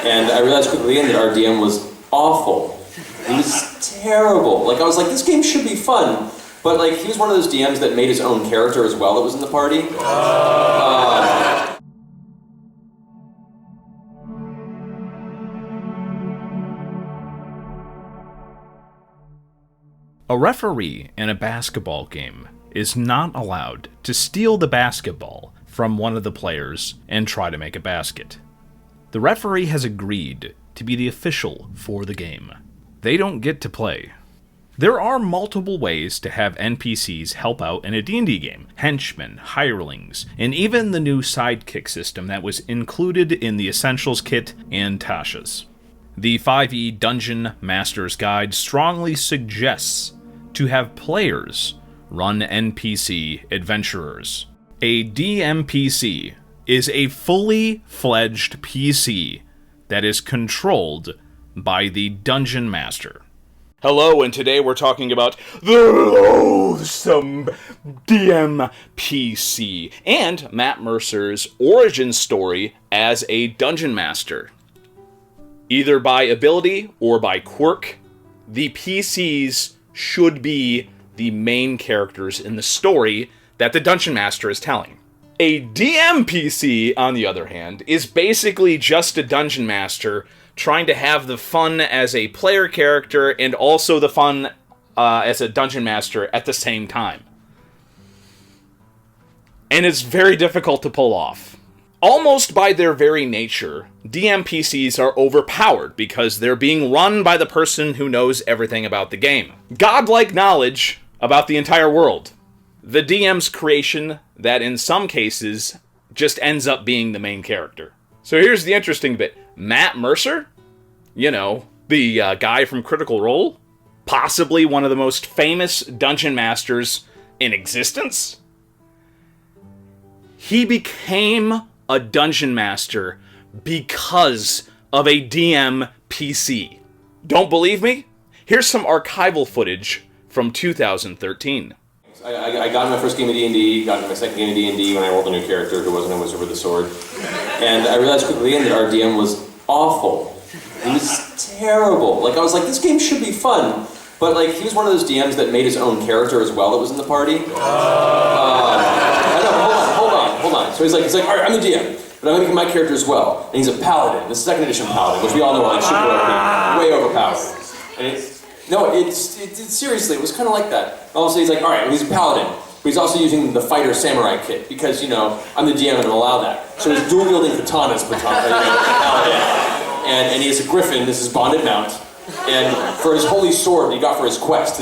And I realized quickly that our DM was awful. He was terrible. Like, I was like, this game should be fun. But, like, he was one of those DMs that made his own character as well that was in the party. A referee in a basketball game is not allowed to steal the basketball from one of the players and try to make a basket. The referee has agreed to be the official for the game. They don't get to play. There are multiple ways to have NPCs help out in a D&D game. Henchmen, hirelings, and even the new sidekick system that was included in the Essentials Kit and Tasha's. The 5e Dungeon Master's Guide strongly suggests to have players run NPC adventurers. A DMPC is a fully fledged PC that is controlled by the Dungeon Master. Hello, and today we're talking about the loathsome DMPC and Matt Mercer's origin story as a Dungeon Master. Either by ability or by quirk, the PCs should be the main characters in the story that the Dungeon Master is telling. A DMPC, on the other hand, is basically just a Dungeon Master trying to have the fun as a player character and also the fun as a Dungeon Master at the same time. And it's very difficult to pull off. Almost by their very nature, DMPCs are overpowered because they're being run by the person who knows everything about the game. Godlike knowledge about the entire world. The DM's creation that in some cases just ends up being the main character. So here's the interesting bit. Matt Mercer, you know, the guy from Critical Role, possibly one of the most famous Dungeon Masters in existence, he became a Dungeon Master because of a DM PC. Don't believe me? Here's some archival footage from 2013. I got in my first game of D&D, got in my second game of D&D when I rolled a new character who wasn't a wizard with a sword. And I realized quickly that our DM was awful. He was terrible. Like, I was like, this game should be fun. But, like, he was one of those DMs that made his own character as well that was in the party. Hold on. So he's like, all right, I'm the DM, but I'm going to make my character as well. And he's a paladin, the second edition paladin, which we all know, like, super OP, way overpowered. And seriously, it was kind of like that. All of a sudden he's like, all right, well, he's a paladin, but he's also using the fighter samurai kit, because, you know, I'm the DM and I'm allow that. So he's dual-wielding katanas, paladin. And he has a griffin, this is bonded mount. And for his holy sword he got for his quest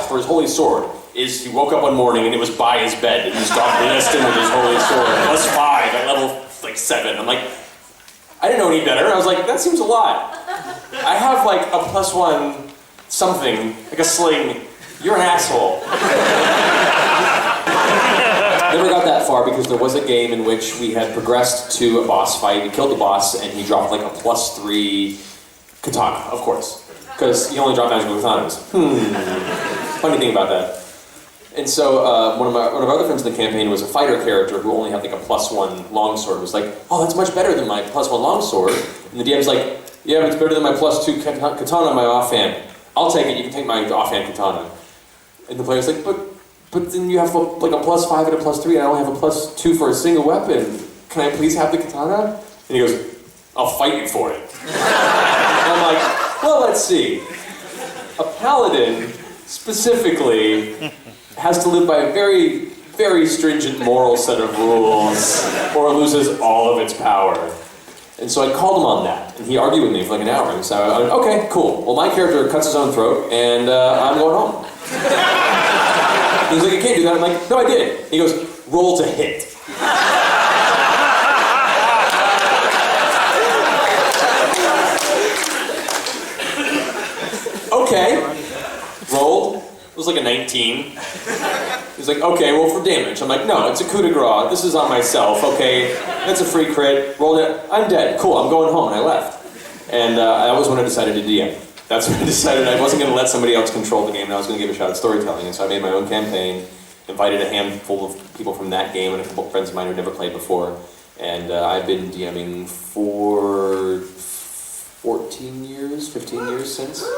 for his holy sword is he woke up one morning and it was by his bed and he's got blessed him with his holy sword, +5 at level, like, 7. I'm like, I didn't know any better. I was like, that seems a lot. I have, like, a +1 something, like a sling. You're an asshole. Never got that far because there was a game in which we had progressed to a boss fight. We killed the boss and he dropped like a +3 katana, of course. Because he only dropped magical katanas. Funny thing about that. And so one of our other friends in the campaign was a fighter character who only had like a +1 longsword. It was like, oh, that's much better than my +1 longsword. And the DM's like, yeah, but it's better than my +2 katana on my offhand. I'll take it, you can take my offhand katana. And the player's like, but then you have like a +5 and a +3 and I only have a +2 for a single weapon. Can I please have the katana? And he goes, I'll fight you for it. And I'm like, well, let's see. A paladin, specifically, has to live by a very, very stringent moral set of rules, or it loses all of its power. And so I called him on that, and he argued with me for like an hour. And so I went, okay, cool. Well, my character cuts his own throat, and I'm going home. He's like, you can't do that. I'm like, no, I did. He goes, roll to hit. Okay. Rolled. It was like a 19. He's like, okay, well, for damage. I'm like, no, it's a coup de grace. This is on myself, okay? That's a free crit. Rolled it. I'm dead. Cool, I'm going home. And I left. And that was when I decided to DM. That's when I decided I wasn't going to let somebody else control the game, and I was going to give a shot at storytelling. And so I made my own campaign, invited a handful of people from that game and a couple of friends of mine who'd never played before. And I've been DMing for ever since. So.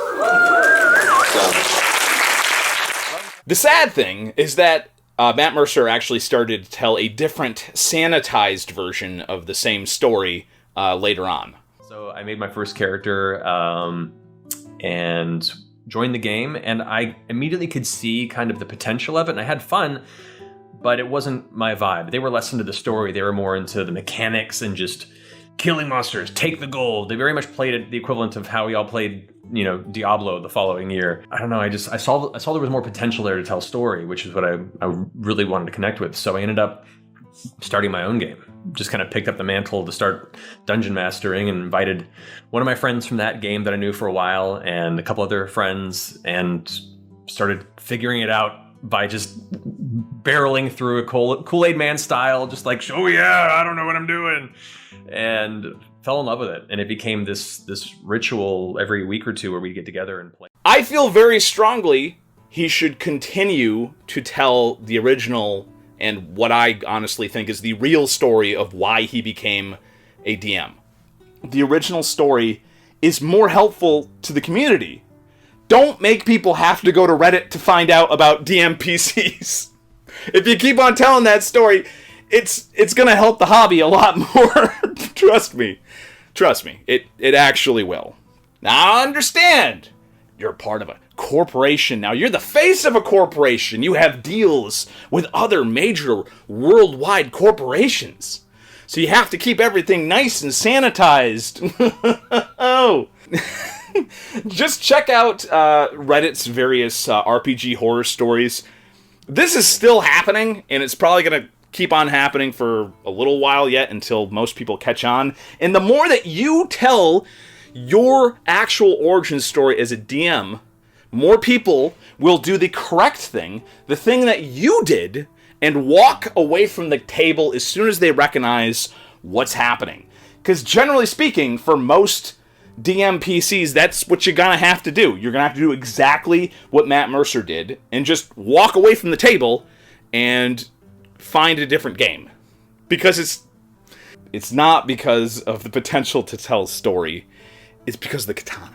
The sad thing is that Matt Mercer actually started to tell a different, sanitized version of the same story later on. So I made my first character and joined the game, and I immediately could see kind of the potential of it, and I had fun, but it wasn't my vibe. They were less into the story. They were more into the mechanics and just killing monsters, take the gold. They very much played it the equivalent of how we all played, Diablo the following year. I don't know. I saw there was more potential there to tell a story, which is what I really wanted to connect with. So I ended up starting my own game. Just kind of picked up the mantle to start dungeon mastering and invited one of my friends from that game that I knew for a while and a couple other friends, and started figuring it out by just barreling through a Kool-Aid Man style, just like, oh yeah, I don't know what I'm doing, and fell in love with it. And it became this ritual every week or two where we get together and play. I feel very strongly he should continue to tell the original and what I honestly think is the real story of why he became a DM. The original story is more helpful to the community. Don't make people have to go to Reddit to find out about DMPCs. If you keep on telling that story, it's going to help the hobby a lot more. Trust me. It actually will. Now understand, you're part of a corporation now. You're the face of a corporation. You have deals with other major worldwide corporations. So you have to keep everything nice and sanitized. Oh. Just check out Reddit's various RPG horror stories. This is still happening, and it's probably going to keep on happening for a little while yet until most people catch on. And the more that you tell your actual origin story as a DM, more people will do the correct thing, the thing that you did, and walk away from the table as soon as they recognize what's happening. Because generally speaking, for most DMPCs, that's what you're gonna have to do. You're gonna have to do exactly what Matt Mercer did, and just walk away from the table and find a different game. Because it's not because of the potential to tell a story, it's because of the katana.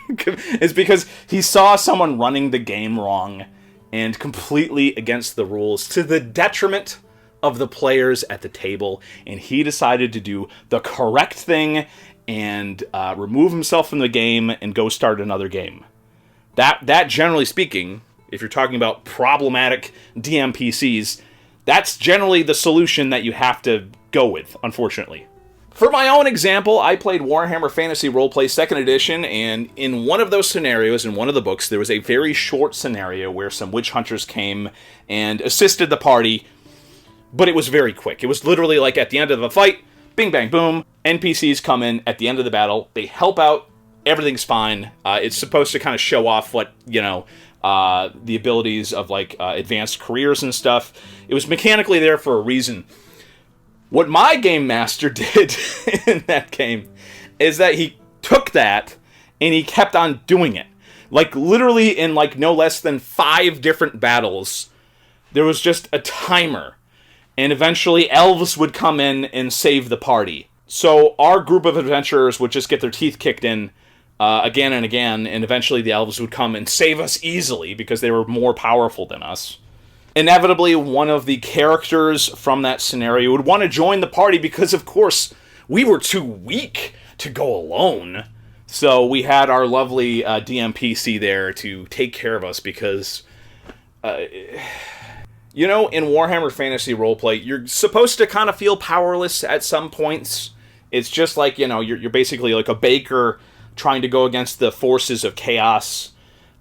It's because he saw someone running the game wrong and completely against the rules to the detriment of the players at the table, and he decided to do the correct thing and remove himself from the game and go start another game. That generally speaking, if you're talking about problematic DMPCs, that's generally the solution that you have to go with, unfortunately. For my own example, I played Warhammer Fantasy Roleplay 2nd Edition, and in one of those scenarios, in one of the books, there was a very short scenario where some witch hunters came and assisted the party, but it was very quick. It was literally like at the end of the fight, bing, bang, boom, NPCs come in at the end of the battle, they help out, everything's fine. It's supposed to kind of show off what, the abilities of, advanced careers and stuff. It was mechanically there for a reason. What my game master did in that game is that he took that and he kept on doing it. Literally in no less than 5 different battles, there was just a timer. And eventually elves would come in and save the party. So our group of adventurers would just get their teeth kicked in again and again, and eventually the elves would come and save us easily because they were more powerful than us. Inevitably, one of the characters from that scenario would want to join the party because, of course, we were too weak to go alone. So we had our lovely DMPC there to take care of us because, in Warhammer Fantasy Roleplay, you're supposed to kind of feel powerless at some points. It's just like, you're basically like a baker trying to go against the forces of chaos.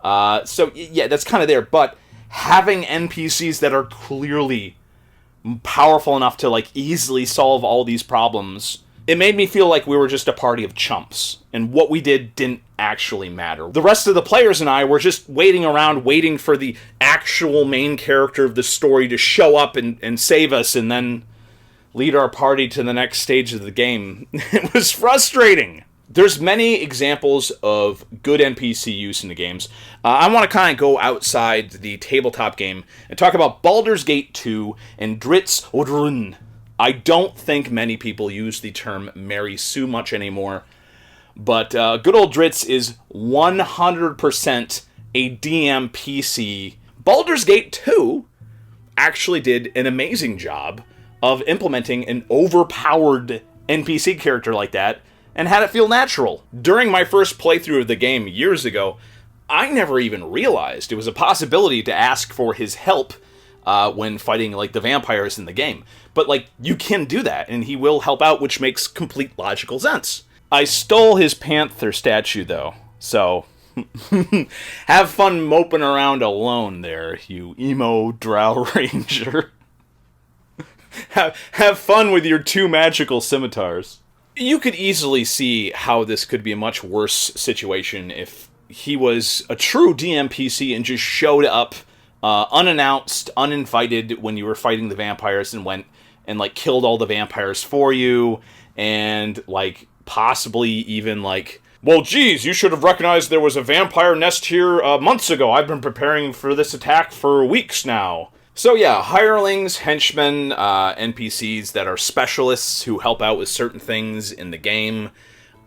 So, yeah, that's kind of there, but having NPCs that are clearly powerful enough to easily solve all these problems, it made me feel like we were just a party of chumps, and what we did didn't actually matter. The rest of the players and I were just waiting around, waiting for the actual main character of the story to show up and save us, and then lead our party to the next stage of the game. It was frustrating. There's many examples of good NPC use in the games. I want to kind of go outside the tabletop game and talk about Baldur's Gate 2 and Dritz Odrun. I don't think many people use the term Mary Sue much anymore, But good old Dritz is 100% a DMPC. Baldur's Gate 2 actually did an amazing job of implementing an overpowered NPC character like that and had it feel natural. During my first playthrough of the game years ago, I never even realized it was a possibility to ask for his help when fighting like the vampires in the game. But like, you can do that, and he will help out, which makes complete logical sense. I stole his panther statue though, so have fun moping around alone there, you emo drow ranger. Have fun with your 2 magical scimitars. You could easily see how this could be a much worse situation if he was a true DMPC and just showed up unannounced, uninvited when you were fighting the vampires and went and like killed all the vampires for you, and like possibly even like, well, geez, you should have recognized there was a vampire nest here months ago. I've been preparing for this attack for weeks now. So yeah, hirelings, henchmen, NPCs that are specialists who help out with certain things in the game.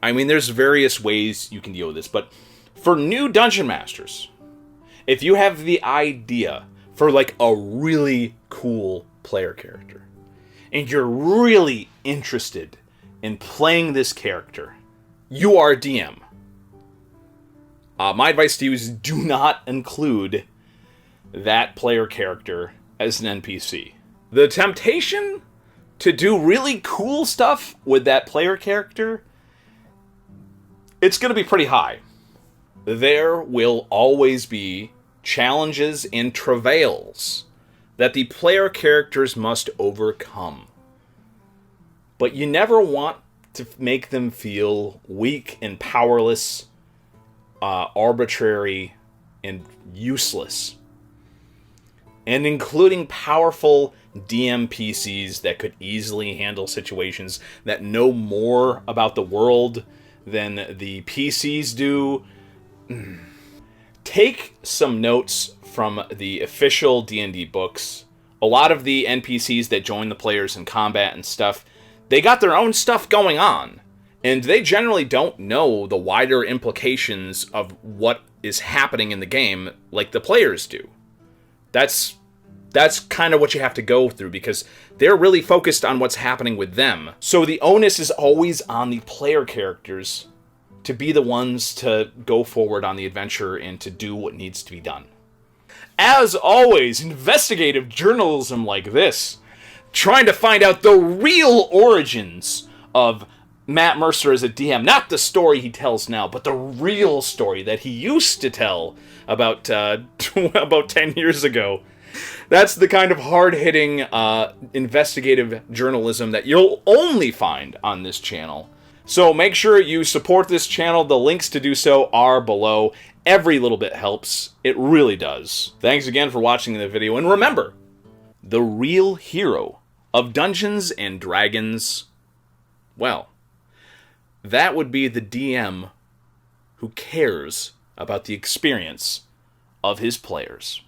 I mean, there's various ways you can deal with this, but for new dungeon masters, if you have the idea for like a really cool player character, and you're really interested in playing this character, you are a DM. My advice to you is do not include that player character as an NPC. The temptation to do really cool stuff with that player character, it's going to be pretty high. There will always be challenges and travails that the player characters must overcome. But you never want to make them feel weak and powerless, arbitrary, and useless. And including powerful DMPCs that could easily handle situations that know more about the world than the PCs do. Take some notes from the official D&D books. A lot of the NPCs that join the players in combat and stuff, they got their own stuff going on, and they generally don't know the wider implications of what is happening in the game like the players do. That's kind of what you have to go through, because they're really focused on what's happening with them. So the onus is always on the player characters to be the ones to go forward on the adventure and to do what needs to be done. As always, investigative journalism like this, trying to find out the real origins of Matt Mercer as a DM. Not the story he tells now, but the real story that he used to tell about 10 years ago. That's the kind of hard-hitting investigative journalism that you'll only find on this channel. So make sure you support this channel. The links to do so are below. Every little bit helps. It really does. Thanks again for watching the video. And remember, the real hero of Dungeons and Dragons, well, that would be the DM who cares about the experience of his players.